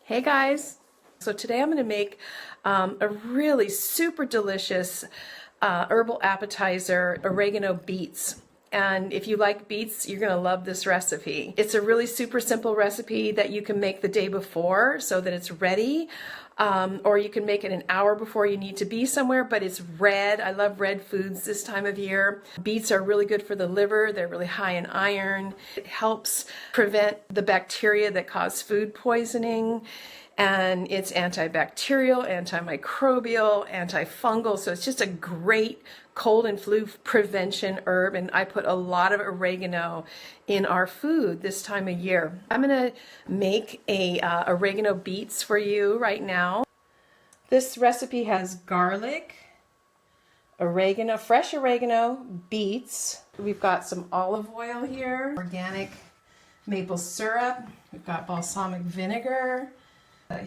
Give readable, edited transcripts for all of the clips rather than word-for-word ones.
Hey guys! So today I'm going to make a really super delicious herbal appetizer, oregano beets. And if you like beets, you're going to love this recipe. It's a really super simple recipe that you can make the day before so that it's ready. Or you can make it an hour before you need to be somewhere, but it's red. I love red foods this time of year. Beets are really good for the liver. They're really high in iron. It helps prevent the bacteria that cause food poisoning. And it's antibacterial, antimicrobial, antifungal. So it's just a great cold and flu prevention herb. And I put a lot of oregano in our food this time of year. I'm going to make a oregano beets for you right now. This recipe has garlic, oregano, fresh oregano, beets. We've got some olive oil here, organic maple syrup. We've got balsamic vinegar,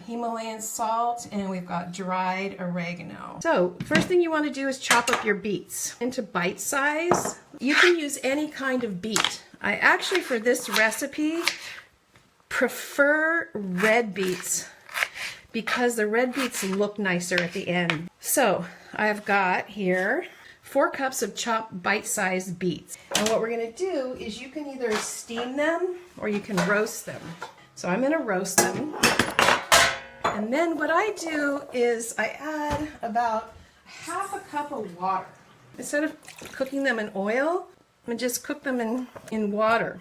Himalayan salt, and we've got dried oregano. So first thing you want to do is chop up your beets into bite size. You can use any kind of beet. I actually, for this recipe, prefer red beets because the red beets look nicer at the end. So I've got here 4 cups of chopped bite-sized beets. And what we're going to do is you can either steam them or you can roast them. So I'm going to roast them. And then what I do is I add about half a cup of water. Instead of cooking them in oil, I just cook them in water.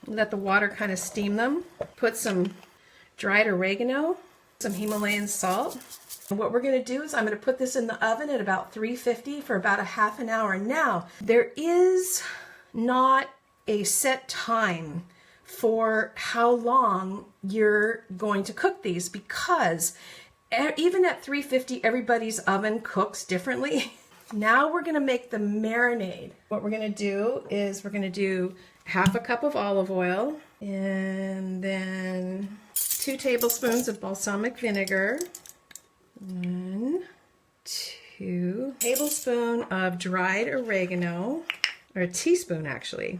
Let the water kind of steam them. Put some dried oregano, some Himalayan salt. And what we're going to do is I'm going to put this in the oven at about 350 for about a half an hour. Now, there is not a set time for how long you're going to cook these, because even at 350 everybody's oven cooks differently. Now we're going to make the marinade. What we're going to do is we're going to do half a cup of olive oil and then 2 tablespoons of balsamic vinegar, 1, 2 tablespoons of dried oregano, or a teaspoon actually.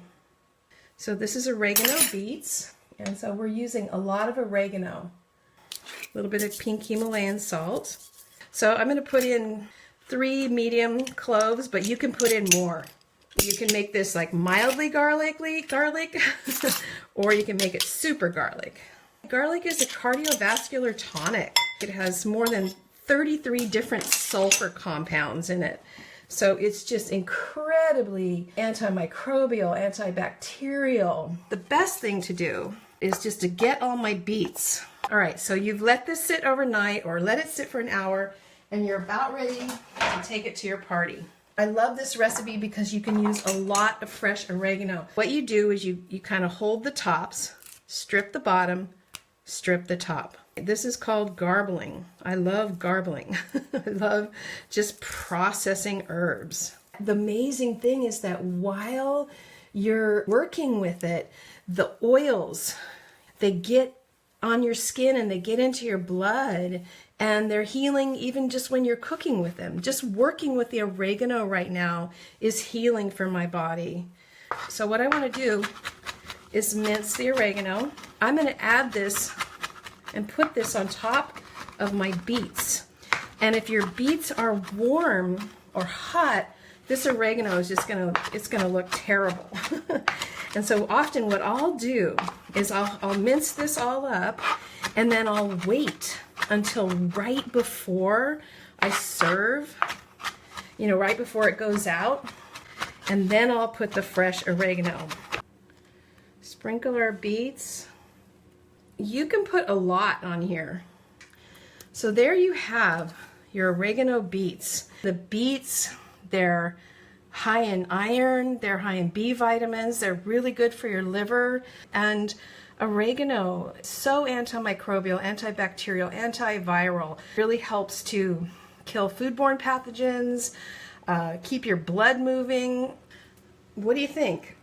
So this is oregano beets, and so we're using a lot of oregano. A little bit of pink Himalayan salt. So I'm going to put in 3 medium cloves, but you can put in more. You can make this like mildly garlic, or you can make it super garlic. Garlic is a cardiovascular tonic. It has more than 33 different sulfur compounds in it. So it's just incredibly antimicrobial, antibacterial. The best thing to do is just to get all my beets. All right, so you've let this sit overnight or let it sit for an hour and you're about ready to take it to your party. I love this recipe because you can use a lot of fresh oregano. What you do is you kind of hold the tops, strip the bottom, strip the top. This is called garbling. I love garbling. I love just processing herbs. The amazing thing is that while you're working with it, the oils, they get on your skin and they get into your blood, and they're healing even just when you're cooking with them. Just working with the oregano right now is healing for my body. So what I want to do is mince the oregano. I'm going to add this and put this on top of my beets. And if your beets are warm or hot, this oregano is just it's gonna look terrible. And so often what I'll do is I'll mince this all up, and then I'll wait until right before I serve, right before it goes out, and then I'll put the fresh oregano. Sprinkle our beets. You can put a lot on here. So there you have your oregano beets. The beets, they're high in iron, they're high in B vitamins, they're really good for your liver. And oregano, so antimicrobial, antibacterial, antiviral, really helps to kill foodborne pathogens, keep your blood moving. What do you think?